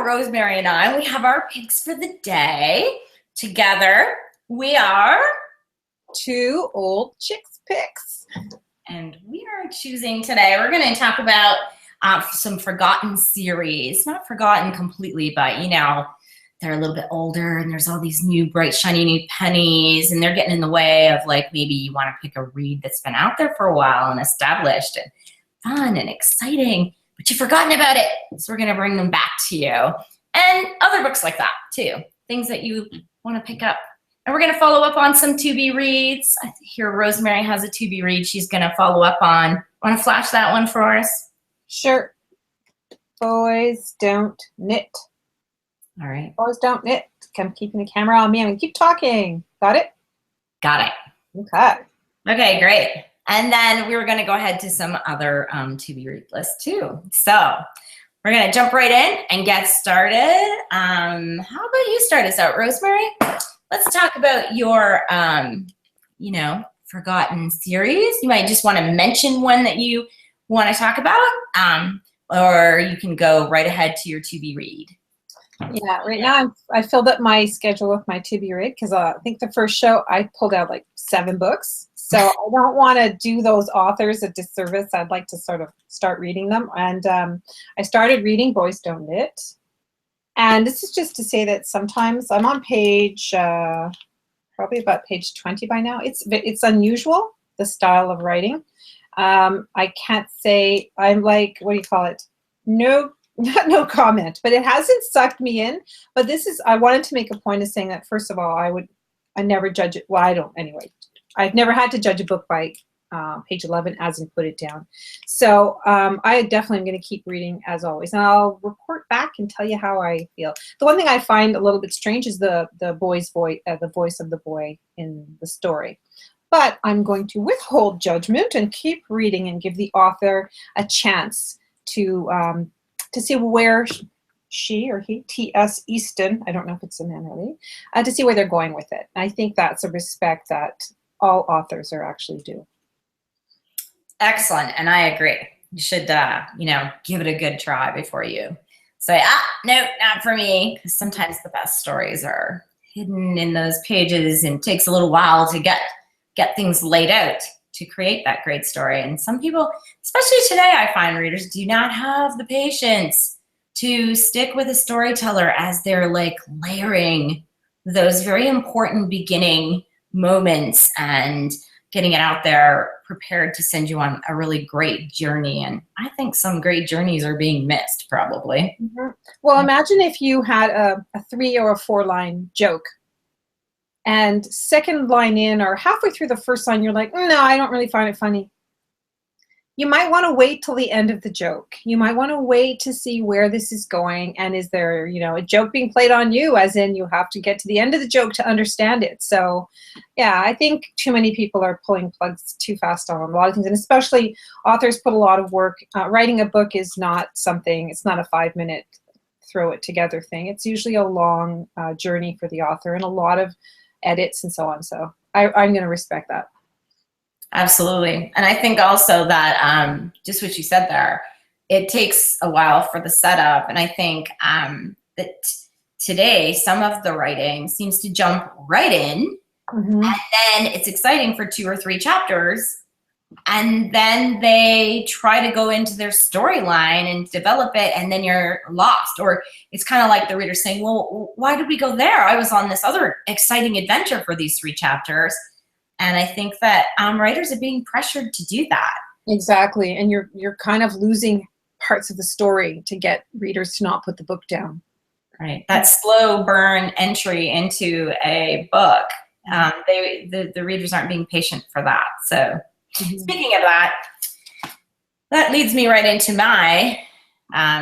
Rosemary and I, we have our picks for the day. Together, we are Two Old Chicks Picks. And we are choosing today, we're going to talk about some forgotten series. Not forgotten completely, but, you know, they're a little bit older and there's all these new bright, shiny new pennies and they're getting in the way of, like, maybe you want to pick a read that's been out there for a while and established and fun and exciting, but you've forgotten about it. So we're going to bring them back to you. And other books like that, too. Things that you want to pick up. And we're going to follow up on some to-be reads. I hear Rosemary has a to-be read she's going to follow up on. Want to flash that one for us? Sure. Boys Don't Knit. All right. Boys Don't Knit. I'm keeping the camera on me. I'm going to keep talking. Got it? Got it. Okay. Okay, great. And then we were going to go ahead to some other to-be read lists, too. So we're going to jump right in and get started. How about you start us out, Rosemary? Let's talk about your, you know, forgotten series. You might just want to mention one that you want to talk about, or you can go right ahead to your to-be read. Yeah, right now I filled up my schedule with my to-be read because I think the first show I pulled out like 7 books. So I don't want to do those authors a disservice. I'd like to sort of start reading them. And I started reading Boys Don't Knit. And this is just to say that sometimes I'm on page, probably about page 20 by now. It's unusual, the style of writing. I can't say, I'm like, what do you call it? No comment, but it hasn't sucked me in. But this is, I wanted to make a point of saying that, first of all, I never judge it. Well, I don't anyway. I've never had to judge a book by page 11 as in put it down. So I definitely am going to keep reading as always. And I'll report back and tell you how I feel. The one thing I find a little bit strange is the boy's voice, the voice of the boy in the story. But I'm going to withhold judgment and keep reading and give the author a chance to see where she or he, T.S. Easton, I don't know if it's a man or lady, to see where they're going with it. And I think that's a respect that all authors are actually due. Excellent, and I agree. You should, you know, give it a good try before you say, no, not for me. Because sometimes the best stories are hidden in those pages and it takes a little while to get things laid out to create that great story. And some people, especially today, I find readers do not have the patience to stick with a storyteller as they're like layering those very important beginning moments and getting it out there prepared to send you on a really great journey. And I think some great journeys are being missed, probably. Mm-hmm. Well, imagine if you had a 3 or a 4 line joke, and second line in or halfway through the first line, you're like, no, I don't really find it funny. You might want to wait till the end of the joke. You might want to wait to see where this is going. And is there, you know, a joke being played on you, as in you have to get to the end of the joke to understand it. So yeah, I think too many people are pulling plugs too fast on a lot of things. And especially authors put a lot of work. Writing a book is not something, it's not a 5-minute throw it together thing. It's usually a long journey for the author and a lot of edits and so on. So I'm going to respect that. Absolutely. And I think also that just what you said there, it takes a while for the setup. And I think that today some of the writing seems to jump right in. Mm-hmm. And then it's exciting for 2 or 3 chapters. And then they try to go into their storyline and develop it, and then you're lost. Or it's kind of like the reader saying, well, why did we go there? I was on this other exciting adventure for these 3 chapters. And I think that writers are being pressured to do that. Exactly. And you're kind of losing parts of the story to get readers to not put the book down. Right. That slow burn entry into a book, the readers aren't being patient for that. So speaking of that, that leads me right into my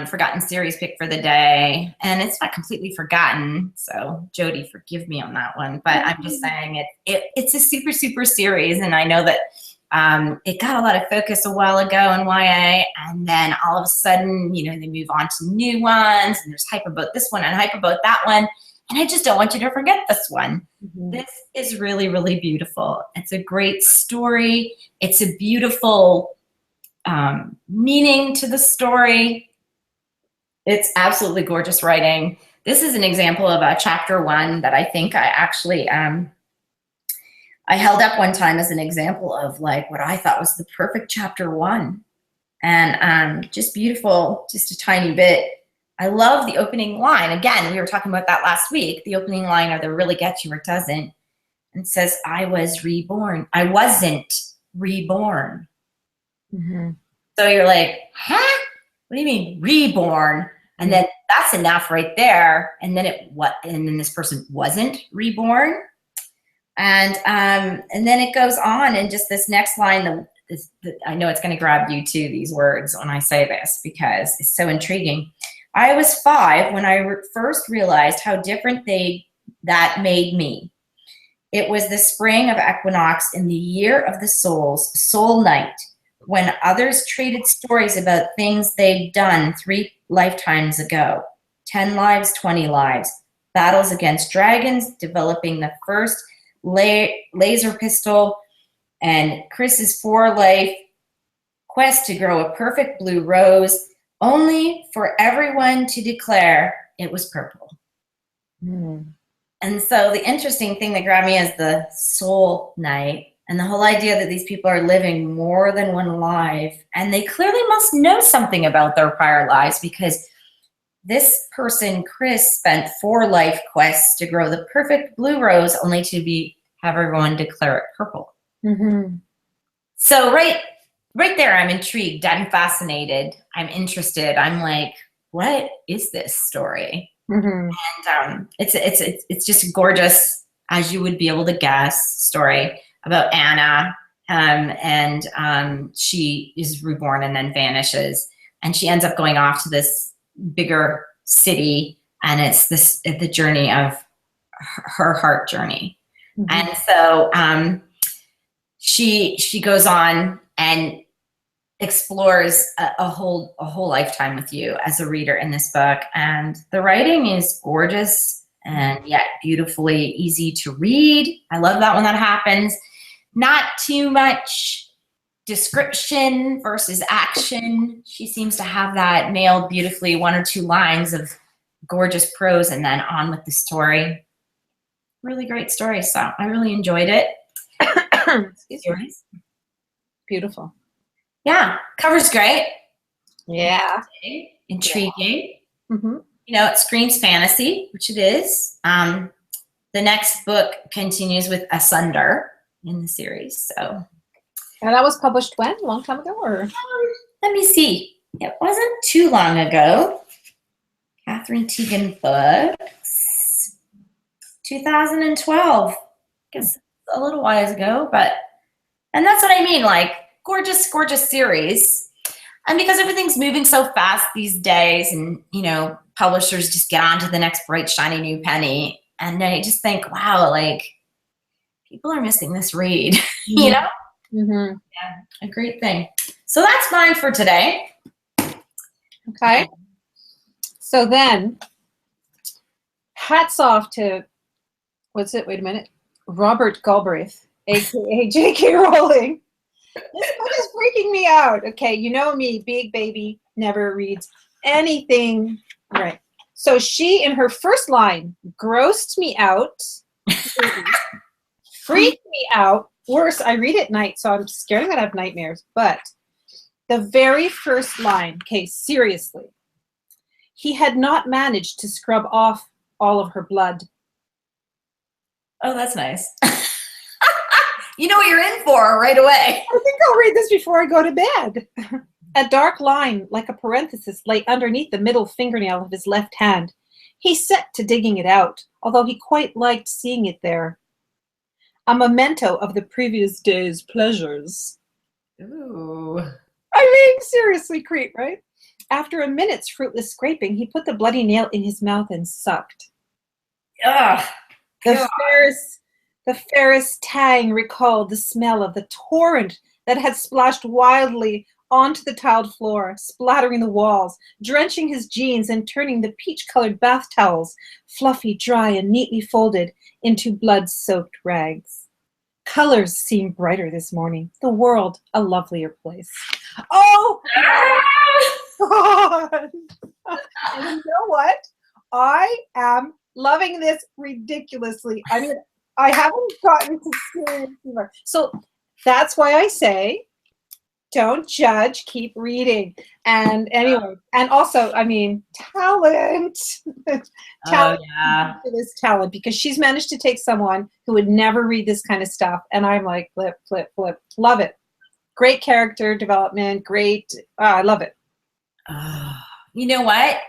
forgotten series pick for the day. And it's not completely forgotten, so Jody, forgive me on that one. But I'm just saying it's a super, super series. And I know that it got a lot of focus a while ago in YA. And then all of a sudden, you know, they move on to new ones. And there's hype about this one and hype about that one. And I just don't want you to forget this one. Mm-hmm. This is really, really beautiful. It's a great story. It's a beautiful meaning to the story. It's absolutely gorgeous writing. This is an example of a chapter 1 that I think I actually I held up one time as an example of like what I thought was the perfect chapter 1. And just beautiful, just a tiny bit. I love the opening line. Again, we were talking about that last week. The opening line either really gets you or doesn't. And it says, I was reborn. I wasn't reborn. Mm-hmm. So you're like, huh? What do you mean reborn? And then that's enough right there. And then and then this person wasn't reborn. And then it goes on, and just this next line, I know it's going to grab you too, these words, when I say this, because it's so intriguing. I was 5 when I first realized how different that made me. It was the spring of equinox in the year of the soul's soul night, when others traded stories about things they'd done 3 lifetimes ago. 10 lives, 20 lives. Battles against dragons, developing the first laser pistol, and Chris's 4-life quest to grow a perfect blue rose, only for everyone to declare it was purple. Mm. And so the interesting thing that grabbed me is the soul night, and the whole idea that these people are living more than one life, and they clearly must know something about their prior lives, because this person, Chris, spent 4 life quests to grow the perfect blue rose, only to have everyone declare it purple. Mm-hmm. So right there, I'm intrigued. I'm fascinated. I'm interested. I'm like, what is this story? Mm-hmm. And it's just a gorgeous, as you would be able to guess, story about Anna. She is reborn and then vanishes, and she ends up going off to this bigger city, and it's the journey of her heart journey. Mm-hmm. And so she goes on and explores a whole lifetime with you as a reader in this book, and the writing is gorgeous and yet beautifully easy to read. I love that when that happens. Not too much description versus action. She seems to have that nailed beautifully. 1 or 2 lines of gorgeous prose and then on with the story. Really great story. So I really enjoyed it. Excuse me. Beautiful. Yeah, cover's great. Yeah. Intriguing. Yeah. Mm-hmm. You know, it screams fantasy, which it is. The next book continues with Asunder in the series. So, and that was published when? A long time ago, or? Let me see. It wasn't too long ago. Catherine Teigen Books, 2012. I guess a little while ago, and that's what I mean. Like, gorgeous, gorgeous series. And because everything's moving so fast these days, and, you know, publishers just get on to the next bright, shiny new penny. And I just think, wow, like, people are missing this read, Mm-hmm. you know? Mm-hmm. Yeah, a great thing. So that's mine for today. Okay. So then, hats off to, wait a minute, Robert Galbraith, a.k.a. J.K. Rowling. This book is freaking me out. Okay, you know me, big baby, never reads anything right. So she, in her first line, grossed me out, freaked me out. Worse, I read at night, so I'm scared I'm going to have nightmares. But the very first line, okay, seriously, he had not managed to scrub off all of her blood. Oh, that's nice. You know what you're in for right away. I think I'll read this before I go to bed. A dark line, like a parenthesis, lay underneath the middle fingernail of his left hand. He set to digging it out, although he quite liked seeing it there. A memento of the previous day's pleasures. Ooh. I mean, seriously, creep, right? After a minute's fruitless scraping, he put the bloody nail in his mouth and sucked. Ugh. The fairest tang recalled the smell of the torrent that had splashed wildly onto the tiled floor, splattering the walls, drenching his jeans and turning the peach-colored bath towels, fluffy, dry, and neatly folded, into blood-soaked rags. Colors seemed brighter this morning, the world a lovelier place. Oh! God. And you know what? I am loving this ridiculously. I mean, I haven't gotten to serious humor. So that's why I say, don't judge, keep reading. And anyway, and also, I mean, talent. Talent. Yeah. This talent, because she's managed to take someone who would never read this kind of stuff. And I'm like, flip, flip, flip. Love it. Great character development. Great. I love it. You know what?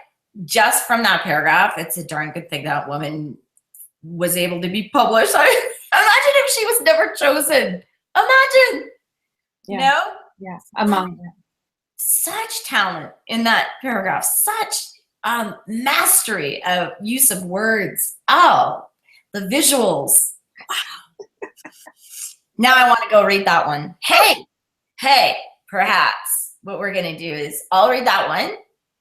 Just from that paragraph, it's a darn good thing that woman was able to be published. Imagine if she was never chosen. Imagine. Yeah. No? Yes. Among them. Such talent in that paragraph. Such mastery of use of words. Oh, the visuals. Wow. Now I want to go read that one. Hey, perhaps what we're going to do is I'll read that one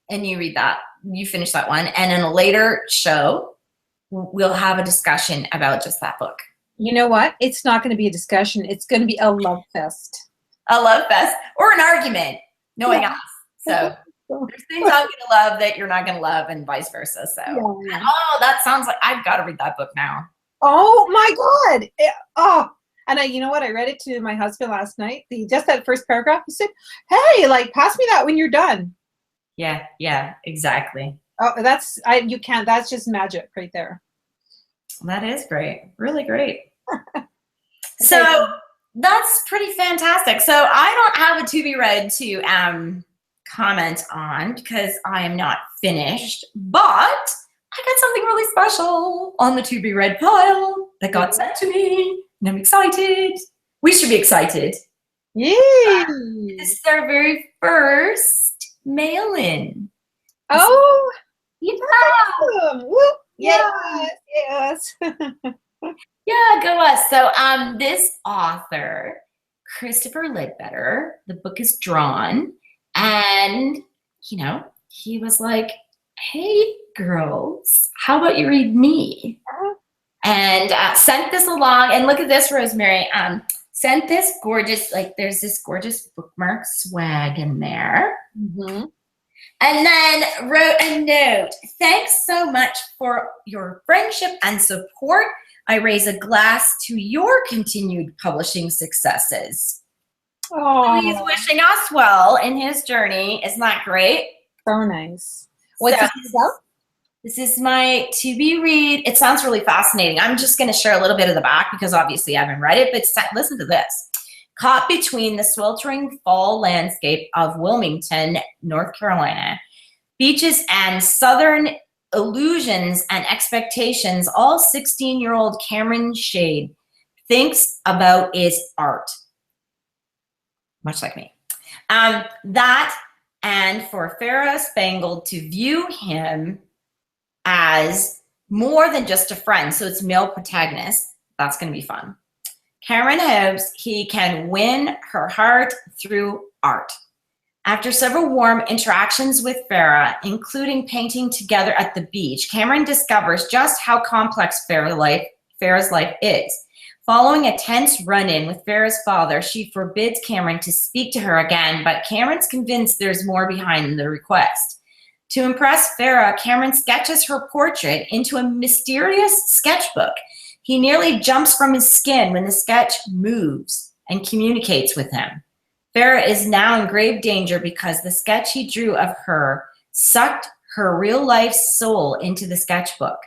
and you read that. You finish that one. And in a later show, we'll have a discussion about just that book. You know what? It's not going to be a discussion. It's going to be a love fest. A love fest or an argument, knowing us. So there's things I'm going to love that you're not going to love and vice versa. So, Yeah. Oh, that sounds like I've got to read that book now. Oh my God. And you know what? I read it to my husband last night. Just that first paragraph, he said, hey, like, pass me that when you're done. Yeah, exactly. Oh, you can't, that's just magic right there. That is great. Really great. So that's pretty fantastic. So I don't have a to be read to comment on because I am not finished, but I got something really special on the to be read pile that got sent to me, and I'm excited. We should be excited. Yay! This is our very first mail-in. Oh, Yeah. awesome. Woo. Yes. Yeah, go us. So this author, Christopher Ledbetter, the book is drawn, and he was like, hey girls, how about you read me? And sent this along, and look at this, Rosemary. Sent this gorgeous, there's this gorgeous bookmark swag in there. Mm-hmm. And then wrote a note. Thanks so much for your friendship and support. I raise a glass to your continued publishing successes. Oh, He's wishing us well in his journey. Isn't that great? so nice. What's this about? This is my to be read. It sounds really fascinating. I'm just going to share a little bit of the back because obviously I haven't read it, but listen to this. Caught between the sweltering fall landscape of Wilmington, North Carolina, beaches and southern illusions and expectations, all 16-year-old Cameron Shade thinks about is art. Much like me. That and for Farrah Spangled to view him as more than just a friend, so it's male protagonist, that's going to be fun. Cameron hopes he can win her heart through art. After several warm interactions with Farrah, including painting together at the beach, Cameron discovers just how complex Farrah's life is. Following a tense run-in with Farrah's father, she forbids Cameron to speak to her again, but Cameron's convinced there's more behind the request. To impress Farrah, Cameron sketches her portrait into a mysterious sketchbook. He nearly jumps from his skin when the sketch moves and communicates with him. Farrah is now in grave danger because the sketch he drew of her sucked her real-life soul into the sketchbook.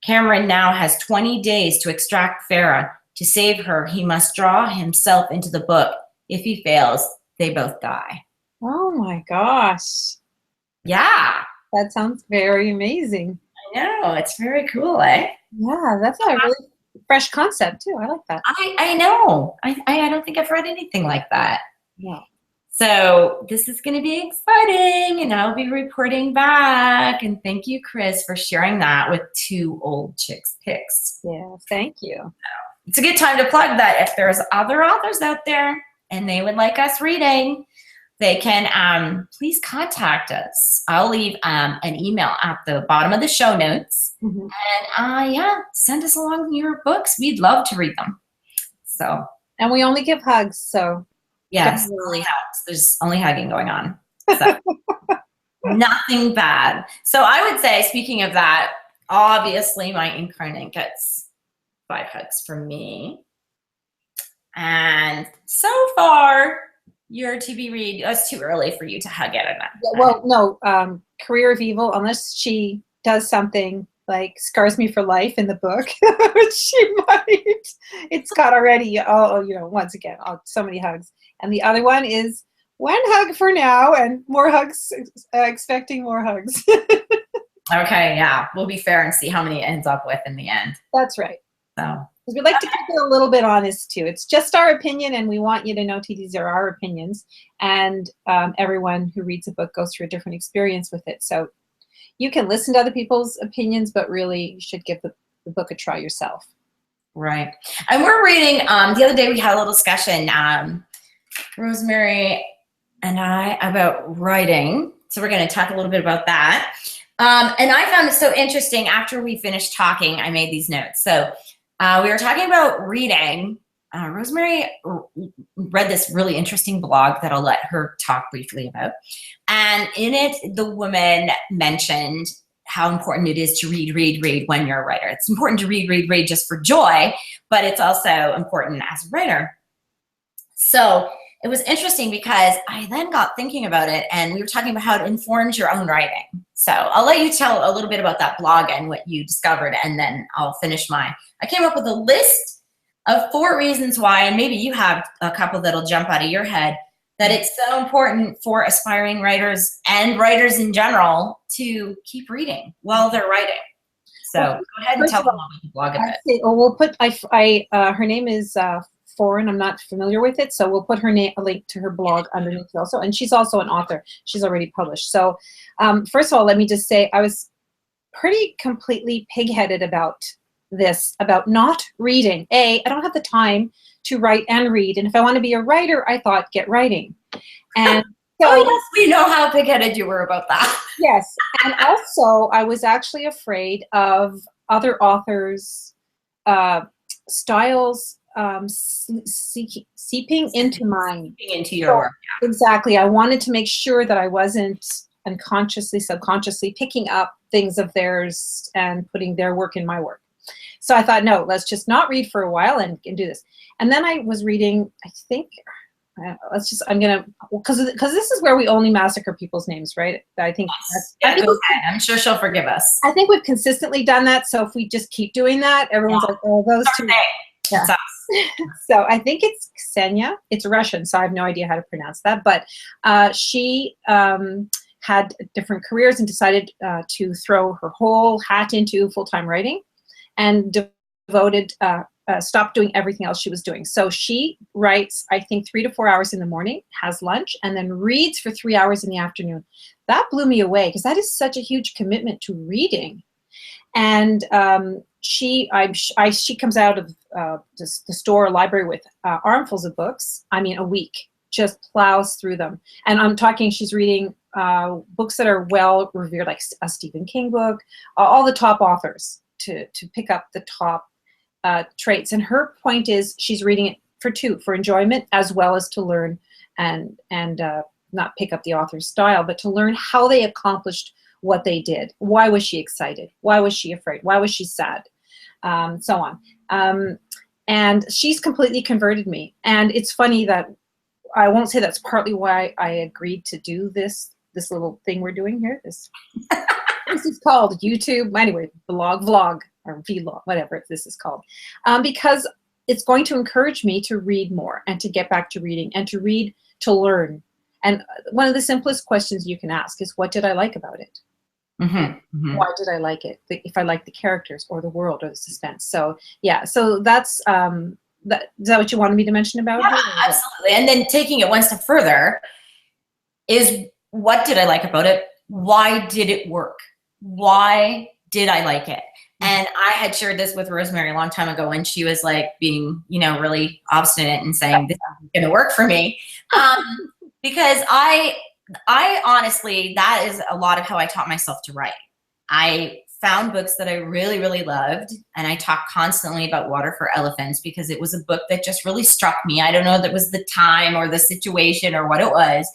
Cameron now has 20 days to extract Farrah. To save her, he must draw himself into the book. If he fails, they both die. Oh my gosh. Yeah. That sounds very amazing. I know. It's very cool, eh? Yeah, that's a really fresh concept too. I like that. I know. I don't think I've read anything like that. Yeah. So this is going to be exciting, and I'll be reporting back. And thank you, Chris, for sharing that with Two Old Chicks Picks. Yeah, thank you. It's a good time to plug that if there's other authors out there and they would like us reading, they can please contact us. I'll leave an email at the bottom of the show notes. Mm-hmm. And send us along your books. We'd love to read them. So. And we only give hugs, so. Yes, only hugs. There's only hugging going on. So. Nothing bad. So I would say, speaking of that, obviously my incarnate gets 5 hugs from me. And so far, your TB read, it's too early for you to hug it. Well, no, Career of Evil, unless she does something like scars me for life in the book, which she might. It's got already, once again, so many hugs. And the other one is one hug for now and more hugs, expecting more hugs. Okay, yeah. We'll be fair and see how many it ends up with in the end. That's right. So. Because we'd like to keep it a little bit honest too. It's just our opinion, and we want you to know these are our opinions. And everyone who reads a book goes through a different experience with it. So you can listen to other people's opinions, but really you should give the book a try yourself. Right. And we're reading, the other day we had a little discussion, Rosemary and I, about writing. So we're going to talk a little bit about that. And I found it so interesting. After we finished talking, I made these notes. So we were talking about reading. Rosemary read this really interesting blog that I'll let her talk briefly about. And in it, the woman mentioned how important it is to read when you're a writer. It's important to read just for joy, but it's also important as a writer. So it was interesting because I then got thinking about it, and we were talking about how it informs your own writing. So I'll let you tell a little bit about that blog and what you discovered, and then I'll finish mine. I came up with a list of 4 reasons why, and maybe you have a couple that'll jump out of your head, that it's so important for aspiring writers and writers in general to keep reading while they're writing. So go ahead and tell them about the blog a bit. We'll put, her name is Foreign. I'm not familiar with it, so we'll put her name, a link to her blog underneath also. And she's also an author. She's already published. So first of all, let me just say I was pretty completely pig-headed about this, about not reading. I don't have the time to write and read. And if I want to be a writer, I thought, get writing. And so, oh, yes, we know how pig-headed you were about that. Yes. And also, I was actually afraid of other authors' styles seeping into mine. Seeping into your work. Yeah. Exactly. I wanted to make sure that I wasn't unconsciously, subconsciously picking up things of theirs and putting their work in my work. So I thought, no, let's just not read for a while and do this. And then I was reading, I think, because this is where we only massacre people's names, right? I think. Yeah, go ahead. I'm sure she'll forgive us. I think we've consistently done that. So if we just keep doing that, everyone's like, oh, those two. Yeah. So I think it's Ksenia. It's Russian, so I have no idea how to pronounce that. But she had different careers and decided to throw her whole hat into full-time writing, and stopped doing everything else she was doing. So she writes, I think, 3 to 4 hours in the morning, has lunch, and then reads for 3 hours in the afternoon. That blew me away because that is such a huge commitment to reading. And she comes out of the store or library with armfuls of books. I mean, a week, just plows through them. And I'm talking, she's reading books that are well revered, like a Stephen King book, all the top authors, to pick up the top traits. And her point is she's reading it for enjoyment as well as to learn and not pick up the author's style, but to learn how they accomplished what they did. Why was she excited? Why was she afraid? Why was she sad? So on. And she's completely converted me. And it's funny that I won't say that's partly why I agreed to do this little thing we're doing here. This is called YouTube, anyway, vlog or vlog, whatever this is called. Because it's going to encourage me to read more and to get back to reading and to read to learn. And one of the simplest questions you can ask is, what did I like about it? Mm-hmm, mm-hmm. Why did I like it? If I like the characters or the world or the suspense. So yeah, so that's, is that what you wanted me to mention about it? Yeah, absolutely. And then taking it one step further is, what did I like about it? Why did it work? Why did I like it? And I had shared this with Rosemary a long time ago when she was like being, really obstinate and saying, this isn't going to work for me. Because I honestly, that is a lot of how I taught myself to write. I found books that I really, really loved, and I talked constantly about Water for Elephants because it was a book that just really struck me. I don't know if it was the time or the situation or what it was,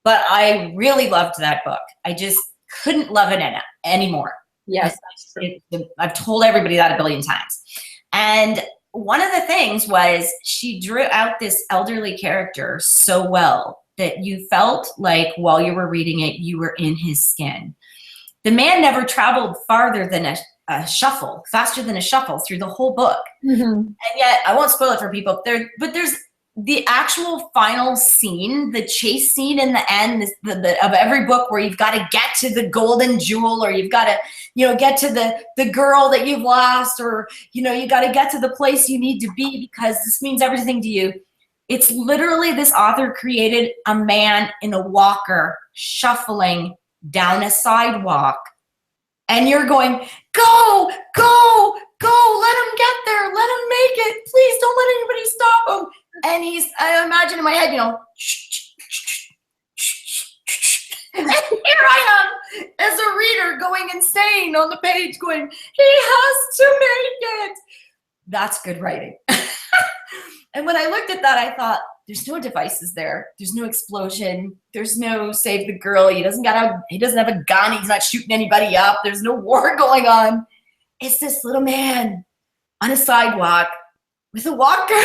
but I really loved that book. I just couldn't love it anymore. Yes, that's true. I've told everybody that a billion times. And one of the things was she drew out this elderly character so well that you felt like while you were reading it, you were in his skin. The man never traveled farther than faster than a shuffle through the whole book. And yet, I won't spoil it for people, but there's the actual final scene, the chase scene in the end of every book where you've got to get to the golden jewel, or you've got to, get to the girl that you've lost, or, you got to get to the place you need to be because this means everything to you. It's literally this author created a man in a walker shuffling down a sidewalk, and you're going, go, go, go, let him get there, let him make it, please don't let anybody stop him. And I imagine in my head, and here I am as a reader going insane on the page going, he has to make it. That's good writing. And when I looked at that, I thought, there's no devices there. There's no explosion. There's no save the girl. He doesn't have a gun. He's not shooting anybody up. There's no war going on. It's this little man on a sidewalk with a walker.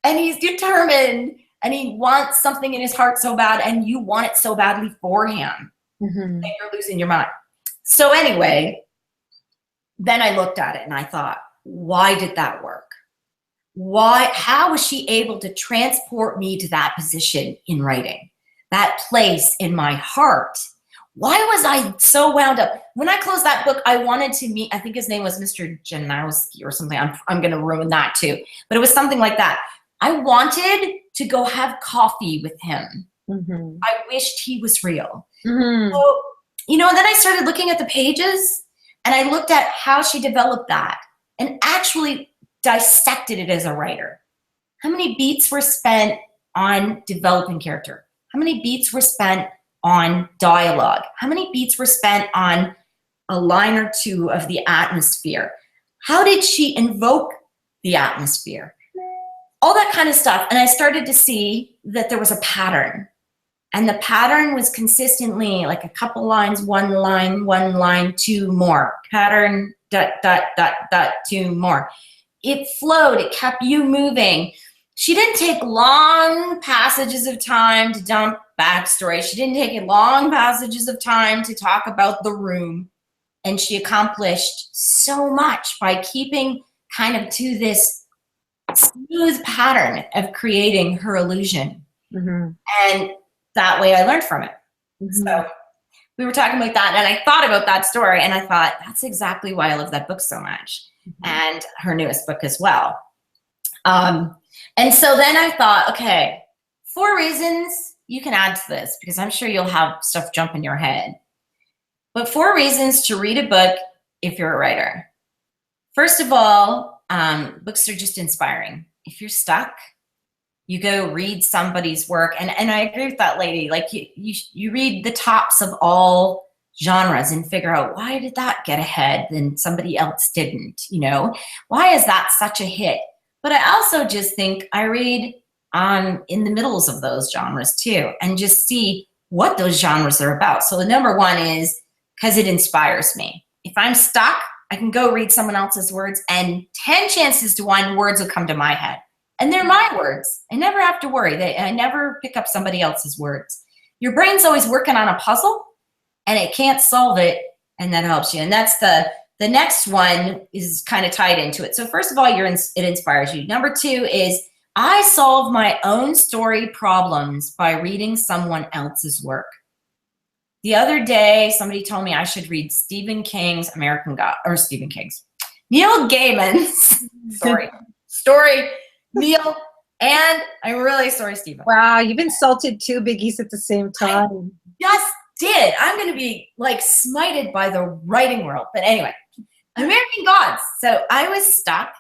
And he's determined, and he wants something in his heart so bad, and you want it so badly for him that you're losing your mind. So anyway, then I looked at it and I thought, why did that work? How was she able to transport me to that position in writing, that place in my heart? Why was I so wound up? When I closed that book, I wanted to meet, I think his name was Mr. Janowski or something. I'm going to ruin that too. But it was something like that. I wanted to go have coffee with him. I wished he was real. So, and then I started looking at the pages, and I looked at how she developed that and actually dissected it as a writer. How many beats were spent on developing character? How many beats were spent on dialogue? How many beats were spent on a line or two of the atmosphere? How did she invoke the atmosphere? All that kind of stuff. And I started to see that there was a pattern. And the pattern was consistently like a couple lines, one line, two more. Pattern, ... two more. It flowed. It kept you moving. She didn't take long passages of time to dump backstory. She didn't take long passages of time to talk about the room. And she accomplished so much by keeping kind of to this smooth pattern of creating her illusion. And that way I learned from it. So we were talking about that, and I thought about that story, and I thought, that's exactly why I love that book so much. And her newest book as well. And so then I thought, okay, 4 reasons you can add to this, because I'm sure you'll have stuff jump in your head. But 4 reasons to read a book if you're a writer. First of all, books are just inspiring. If you're stuck, you go read somebody's work. And I agree with that lady. Like you read the tops of all genres and figure out, why did that get ahead and somebody else didn't? Why is that such a hit? But I also just think I read in the middles of those genres too, and just see what those genres are about. So the number one is because it inspires me. If I'm stuck, I can go read someone else's words, and 10 chances to 1 words will come to my head. And they're my words. I never have to worry. I never pick up somebody else's words. Your brain's always working on a puzzle, and it can't solve it, and that helps you. And that's the next one is kind of tied into it. So first of all, it inspires you. Number 2 is I solve my own story problems by reading someone else's work. The other day, somebody told me I should read Stephen King's Neil Gaiman's story, Neil, and I'm really sorry, Stephen. Wow, you've insulted 2 biggies at the same time. Just did. I'm going to be like smited by the writing world. But anyway, American Gods. So I was stuck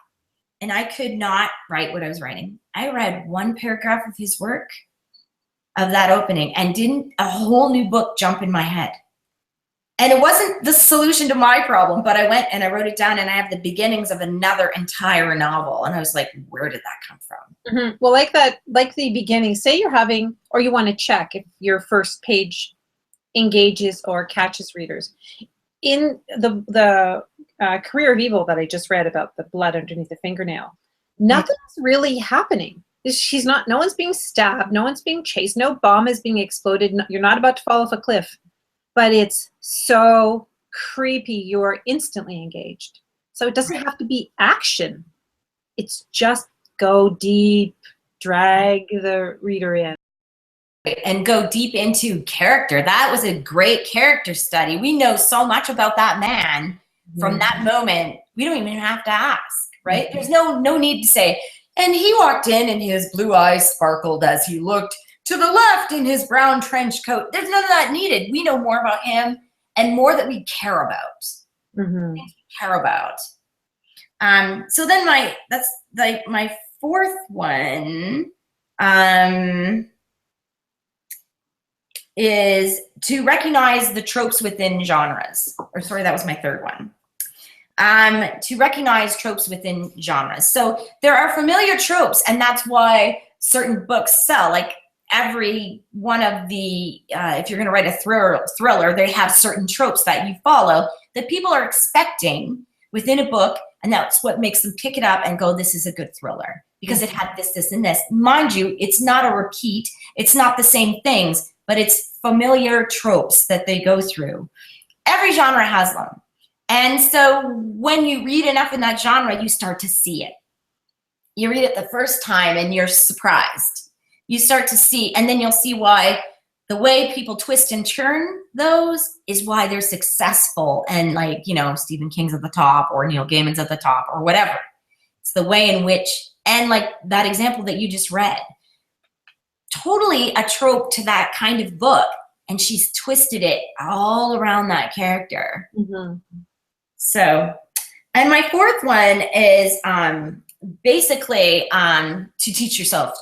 and I could not write what I was writing. I read 1 paragraph of his work, of that opening, and didn't a whole new book jump in my head. And it wasn't the solution to my problem, but I went and I wrote it down, and I have the beginnings of another entire novel. And I was like, where did that come from? Well, like that, like the beginning, say you're having, or you want to check if your first page engages or catches readers. In the Career of Evil that I just read about the blood underneath the fingernail, nothing's really happening. No one's being stabbed, no one's being chased, no bomb is being exploded, you're not about to fall off a cliff, but it's so creepy, you're instantly engaged. So it doesn't have to be action. It's just go deep, drag the reader in. And go deep into character. That was a great character study. We know so much about that man from that moment. We don't even have to ask, right? There's no need to say, and he walked in and his blue eyes sparkled as he looked to the left in his brown trench coat. There's none of that needed. We know more about him and more that we care about. Things we care about. So then that's like my fourth one. Is to recognize the tropes within genres. Or sorry, that was my third one. To recognize tropes within genres. So there are familiar tropes, and that's why certain books sell. Like every one of the, if you're going to write a thriller, they have certain tropes that you follow that people are expecting within a book, and that's what makes them pick it up and go, this is a good thriller because it had this, this, and this. Mind you, it's not a repeat. It's not the same things, but it's familiar tropes that they go through. Every genre has them. And so when you read enough in that genre, you start to see it. You read it the first time and you're surprised. You start to see, and then you'll see why the way people twist and turn those is why they're successful. And like, you know, Stephen King's at the top or Neil Gaiman's at the top or whatever. It's the way in which, and like that example that you just read, totally a trope to that kind of book, and she's twisted it all around that character. So, and my fourth one is basically to teach yourself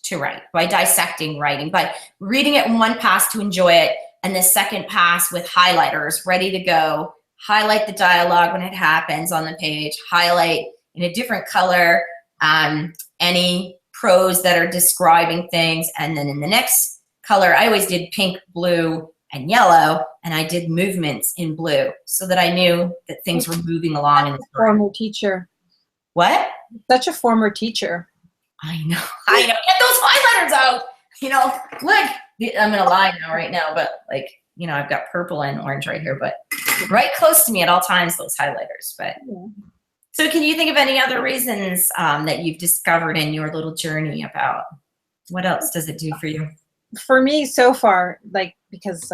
to write by dissecting writing, by reading it in one pass to enjoy it, and the second pass with highlighters ready to go. Highlight the dialogue when it happens on the page, highlight in a different color any prose that are describing things, and then in the next color, I always did pink, blue, and yellow, and I did movements in blue so that I knew that things were moving along in the story. Former teacher. What? Such a former teacher. I know. Get those highlighters out. You know, look, I'm gonna lie now, right now, but like, you know, I've got purple and orange right here, but right close to me at all times, those highlighters. But so can you think of any other reasons that you've discovered in your little journey about what else does it do for you? For me so far, like, because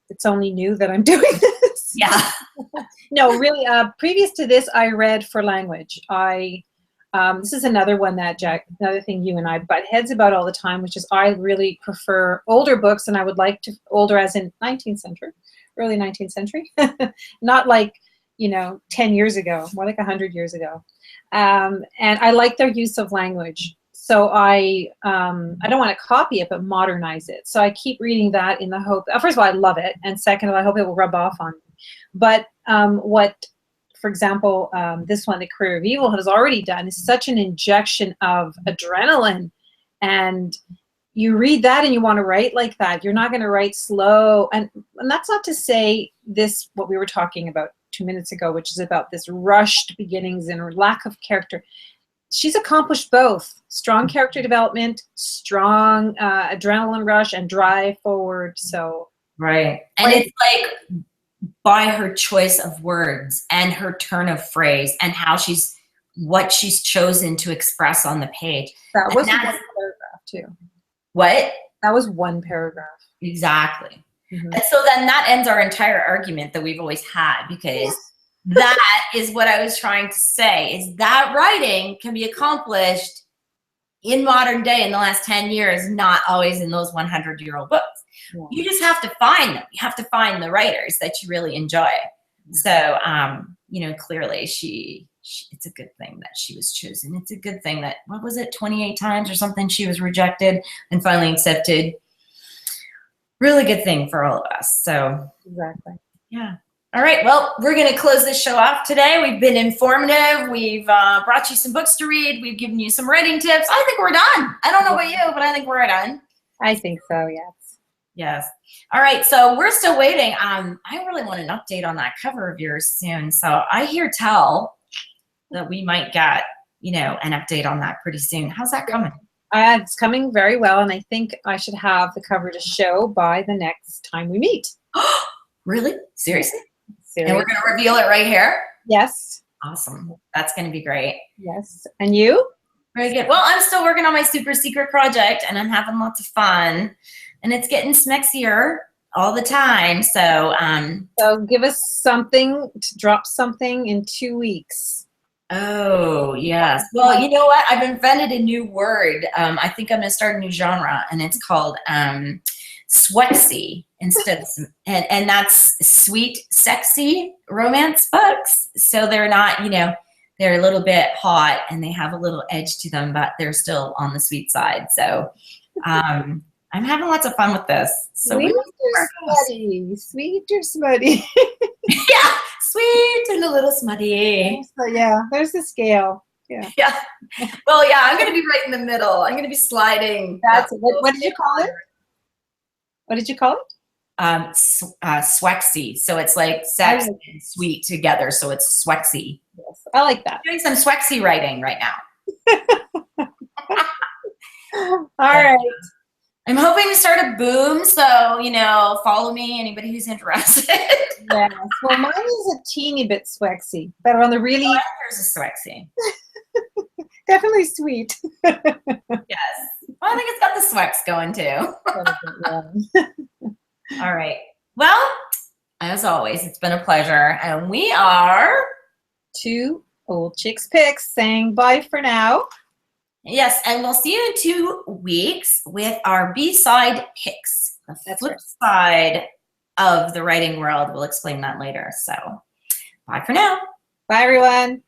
it's only new that I'm doing this. Yeah. No, really, previous to this, I read for language. This is another one that, Jack, another thing you and I butt heads about all the time, which is I really prefer older books, and I would like to, older as in 19th century, early 19th century, not like, you know, 10 years ago, more like 100 years ago. And I like their use of language. So I don't want to copy it, but modernize it. So I keep reading that in the hope, first of all, I love it. And second of all, I hope it will rub off on me. But for example, this one, The Career of Evil, has already done is such an injection of adrenaline. And you read that and you want to write like that. You're not going to write slow. And that's not to say this, what we were talking about 2 minutes ago, which is about this rushed beginnings and lack of character. She's accomplished both. Strong character development, strong adrenaline rush, and drive forward. So right. And it's like by her choice of words and her turn of phrase and how what she's chosen to express on the page. That was one paragraph too. What? That was one paragraph. Exactly. And so then that ends our entire argument that we've always had, because that is what I was trying to say, is that writing can be accomplished in modern day in the last 10 years, not always in those 100-year-old books. Yeah. You just have to find them. You have to find the writers that you really enjoy. So, you know, clearly it's a good thing that she was chosen. It's a good thing that, what was it, 28 times or something she was rejected and finally accepted. Really good thing for all of us. So exactly. Yeah. All right. Well, we're going to close this show off today. We've been informative. We've brought you some books to read. We've given you some writing tips. I think we're done. I don't know about you, but I think we're done. I think so, yes. Yes. All right. So we're still waiting. I really want an update on that cover of yours soon. So I hear tell that we might get, an update on that pretty soon. How's that coming? It's coming very well, and I think I should have the cover to show by the next time we meet. Really? Seriously? Seriously. And we're going to reveal it right here? Yes. Awesome. That's going to be great. Yes. And you? Very good. Well, I'm still working on my super secret project, and I'm having lots of fun, and it's getting smexier all the time. So, So give us something to drop something in 2 weeks. oh, yes. Well, you know what? I've invented a new word. I think I'm going to start a new genre, and it's called Swexy instead of, and that's sweet, sexy romance books. So they're not, they're a little bit hot and they have a little edge to them, but they're still on the sweet side. So I'm having lots of fun with this. So Sweet or smutty? Sweet or smutty? yeah, sweet and a little smutty. So yeah, there's the scale. Yeah. Yeah. Well, yeah, I'm going to be right in the middle. I'm going to be sliding. That's what did you call it? What did you call it? Swexy. So it's like sex and sweet together. So it's Swexy. Yes, I like that. I'm doing some Swexy writing right now. All right. I'm hoping to start a boom. So, follow me, anybody who's interested. Yes. Well, mine is a teeny bit Swexy, but on the really There's a Swexy. definitely sweet. Yes. Well, I think it's got the Swex going too. All right. Well, as always, it's been a pleasure. And we are 2 old chicks picks saying bye for now. Yes, and we'll see you in 2 weeks with our B-side picks. The flip side of the writing world. We'll explain that later. So, bye for now. Bye, everyone.